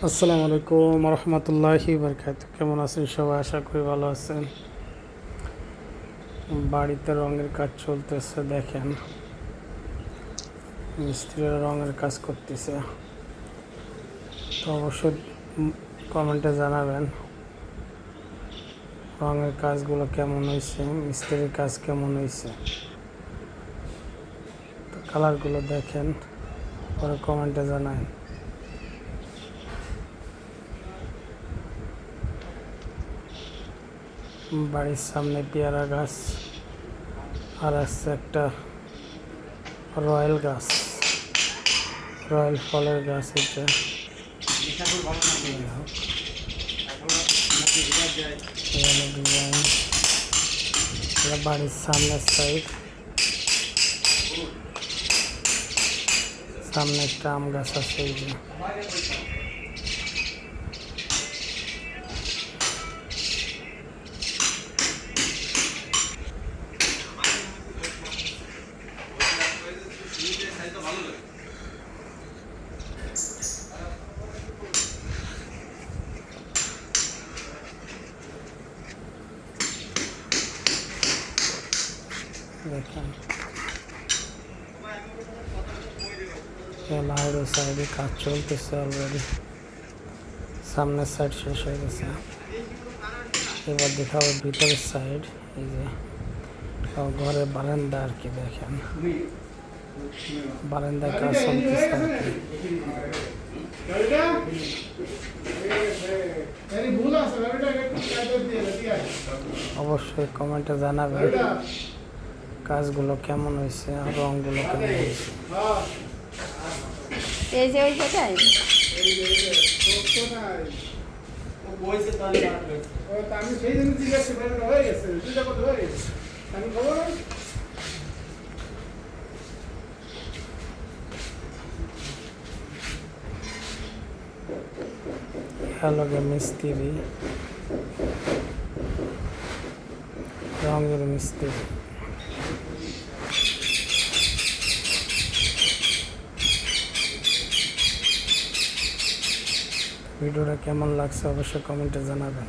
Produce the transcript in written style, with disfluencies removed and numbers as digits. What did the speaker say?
আসসালামু আলাইকুম রহমতুল্লাহি বারকাতুহু। কেমন আছেন সবাই? আশা করি ভালো আছেন। বাড়িতে রঙের কাজ চলতেছে, দেখেন মিস্ত্রিরা রঙের কাজ করতেছে। তো অবশ্যই কমেন্টে জানাবেন রঙের কাজগুলো কেমন হয়েছে, মিস্ত্রির কাজ কেমন হয়েছে। তো কালারগুলো দেখেন, পরে কমেন্টে জানান। বাড়ির সামনে পেয়ারা গাছ আর আছে একটা রয়্যাল গাছ, রয়্যাল ফলের গাছ। এটা ডিজাইন, এটা বাড়ির সামনের সাইড। সামনে একটা আম গাছ আছে। এই যে দেখেন লাইটের সাইডে কাজ চলতেছে অলরেডি। সামনের সাইড শেষ হয়ে গেছে, এবার দেখাবো ভিতরের সাইড। এই যে ঘরের বারান্দা আর কি, দেখেন বারান্দায় কাজ চলতেছে আর কি। অবশ্যই কমেন্টে জানাবেন কাজগুলো কেমন হয়েছে আর রঙগুলো কেমন হয়েছে। এই যে ওই কোথায় আমি সেই জন্য জিজ্ঞাসা হয়ে গেছে দুইটা কথা হয়ে গেছে আমি খবর হ্যালো মিস্ত্রি, রঙের মিস্ত্রি। ভিডিওটা কেমন লাগছে অবশ্যই কমেন্টে জানাবেন।